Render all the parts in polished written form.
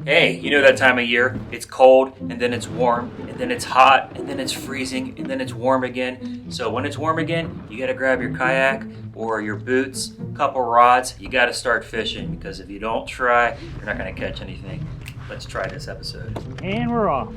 Hey, you know that time of year? It's cold, and then it's warm, and then it's hot, and then it's freezing, and then it's warm again. So when it's warm again, you gotta grab your kayak or your boots, couple rods. You gotta start fishing, because if you don't try, you're not gonna catch anything. Let's try this episode. And we're off.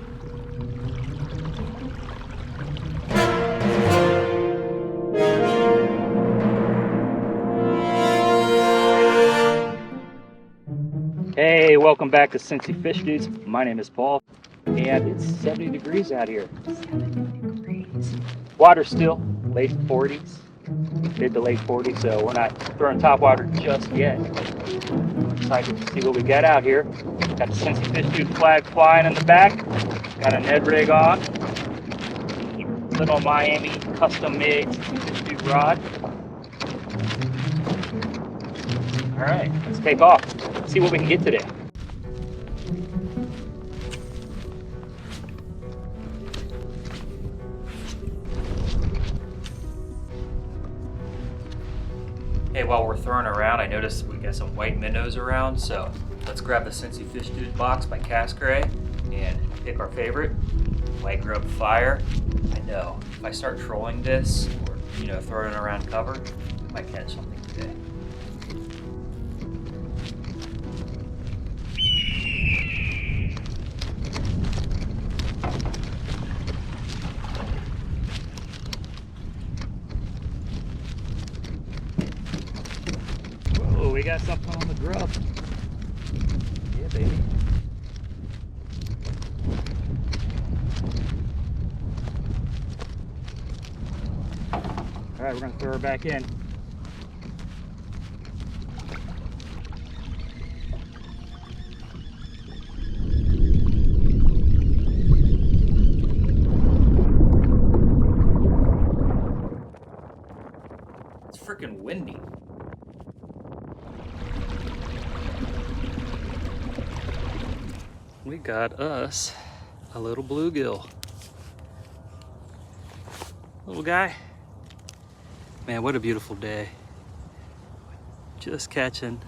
Hey, welcome back to Cincy Fish Dudes. My name is Paul, and it's 70 degrees out here. 70 degrees. Water's still late 40s, mid to late 40s, so we're not throwing top water just yet. I'm excited to see what we got out here. Got the Cincy Fish Dude flag flying in the back. Got a Ned rig on. Little Miami custom-made Cincy Fish Dude rod. All right, let's take off. See what we can get today. Hey, while we're throwing around, I noticed we got some white minnows around, so let's grab the Cincy Fish Dude box by Croix and pick our favorite, white grub fire. I know, if I start trolling this, or throwing around cover, we might catch something today. Oh, we got something on the grub. Yeah, baby. All right, we're gonna throw her back in. It's freaking windy. We got us a little bluegill. Little guy. Man, what a beautiful day. Just catching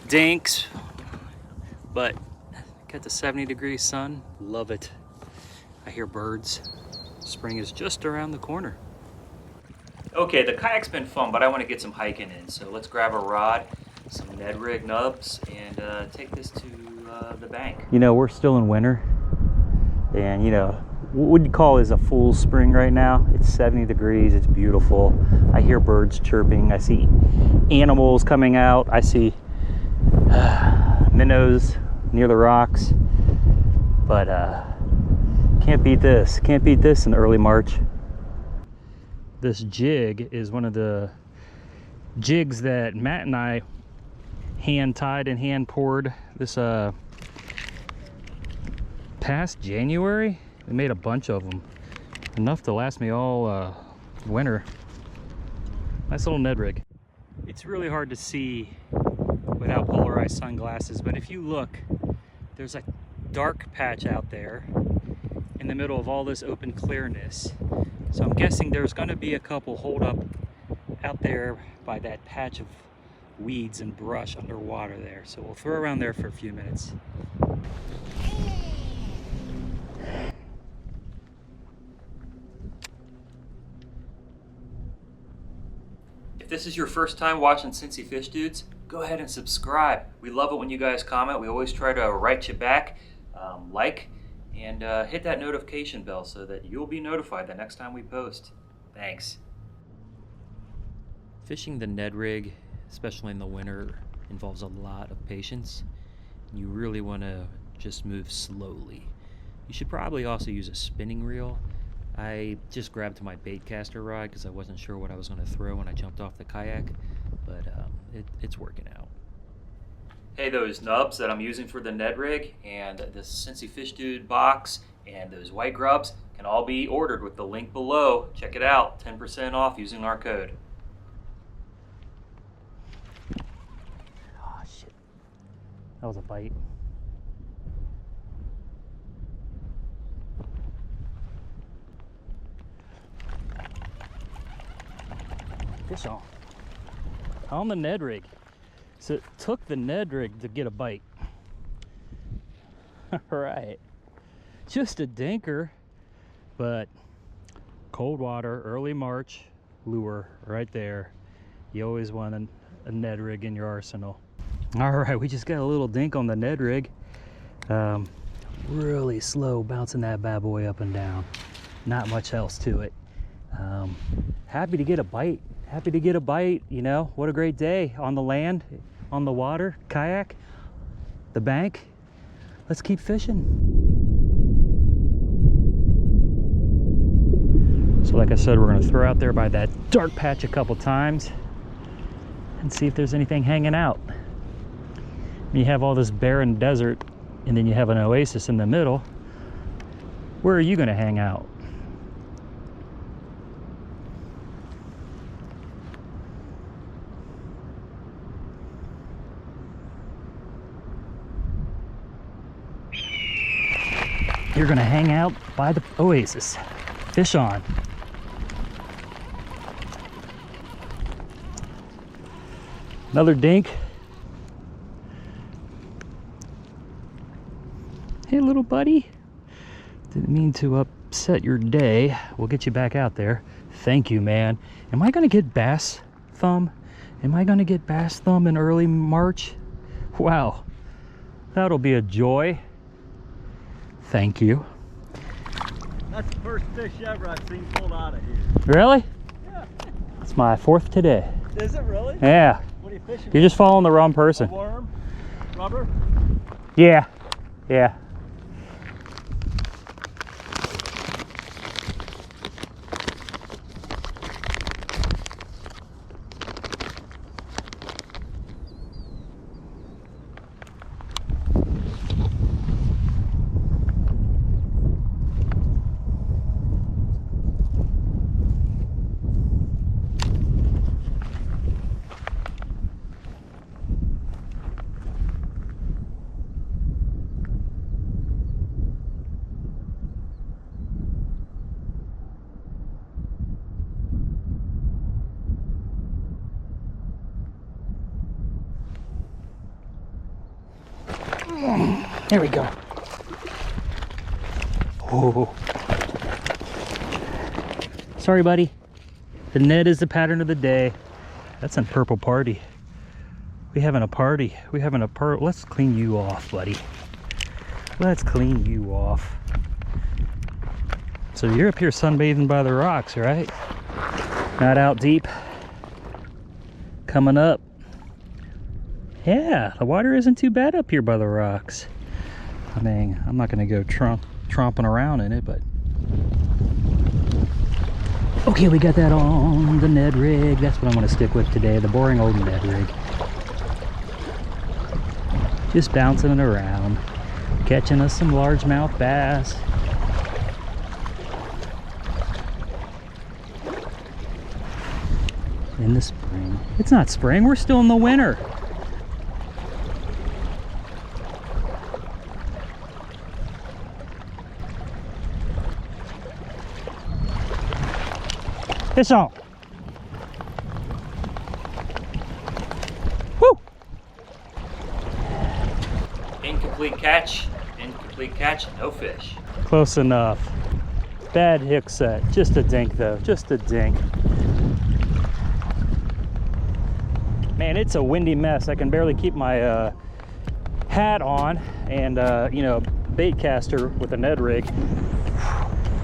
dinks, but got the 70-degree sun. Love it. I hear birds. Spring is just around the corner. Okay, the kayak's been fun, but I want to get some hiking in. So let's grab a rod, some Ned rig nubs, and take this to the bank. We're still in winter, and what you'd call is a full spring right now. It's 70 degrees, it's beautiful. I hear birds chirping, I see animals coming out, I see minnows near the rocks, but can't beat this in early March. This jig is one of the jigs that Matt and I hand tied and hand poured this past January. We made a bunch of them, enough to last me all winter. Nice little Ned rig. It's really hard to see without polarized sunglasses, but if you look, there's a dark patch out there in the middle of all this open clearness. So I'm guessing there's going to be a couple holed up out there by that patch of weeds and brush underwater there. So we'll throw around there for a few minutes. If this is your first time watching Cincy Fish Dudes, go ahead and subscribe. We love it when you guys comment. We always try to write you back, like, and hit that notification bell so that you'll be notified the next time we post. Thanks. Fishing the Ned rig, especially in the winter, involves a lot of patience. You really want to just move slowly. You should probably also use a spinning reel. I just grabbed my baitcaster rod because I wasn't sure what I was going to throw when I jumped off the kayak, but it's working out. Hey, those nubs that I'm using for the Ned rig and the Cincy Fish Dude box and those white grubs can all be ordered with the link below. Check it out, 10% off using our code. Oh shit, that was a bite. Fish on the Ned rig. So it took the Ned rig to get a bite. All right, just a dinker, but cold water, early March lure right there. You always want a Ned rig in your arsenal. All right, we just got a little dink on the Ned rig. Really slow bouncing that bad boy up and down. Not much else to it. Happy to get a bite. Happy to get a bite, you know. What a great day on the land, on the water, kayak, the bank. Let's keep fishing. So like I said, we're gonna throw out there by that dark patch a couple times and see if there's anything hanging out. You have all this barren desert and then you have an oasis in the middle. Where are you gonna hang out? You're gonna hang out by the oasis. Fish on. Another dink. Hey little buddy. Didn't mean to upset your day. We'll get you back out there. Thank you, man. Am I gonna get bass thumb? Am I gonna get bass thumb in early March? Wow, that'll be a joy. Thank you. That's the first fish ever I've seen pulled out of here. Really? Yeah. It's my fourth today. Is it really? Yeah. What are you fishing? You're just following the wrong person. A worm? Rubber? Yeah. Yeah. There we go. Oh. Sorry, buddy. The Ned is the pattern of the day. That's a purple party. We having a party. We having a part. Let's clean you off, buddy. Let's clean you off. So you're up here sunbathing by the rocks, right? Not out deep. Coming up. Yeah, the water isn't too bad up here by the rocks. I mean, I'm not gonna go tromping around in it, but okay, we got that on the Ned rig. That's what I'm gonna stick with today, the boring old Ned rig. Just bouncing it around, catching us some largemouth bass. In the spring. It's not spring, we're still in the winter. Fish on. Woo! Incomplete catch, no fish. Close enough. Bad hook set. Just a dink though, just a dink. Man, it's a windy mess. I can barely keep my hat on and you know, baitcaster with a Ned rig.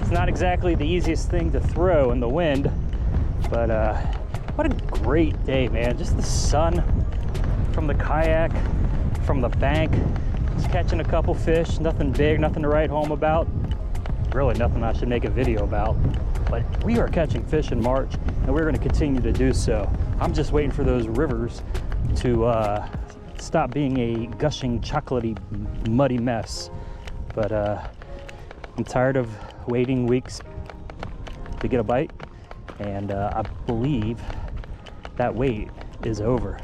It's not exactly the easiest thing to throw in the wind, but what a great day, man. Just the sun from the kayak, from the bank, just catching a couple fish, nothing big, nothing to write home about. Really nothing I should make a video about, but we are catching fish in March and we're gonna continue to do so. I'm just waiting for those rivers to stop being a gushing, chocolatey, muddy mess. But I'm tired of waiting weeks to get a bite, and I believe that wait is over.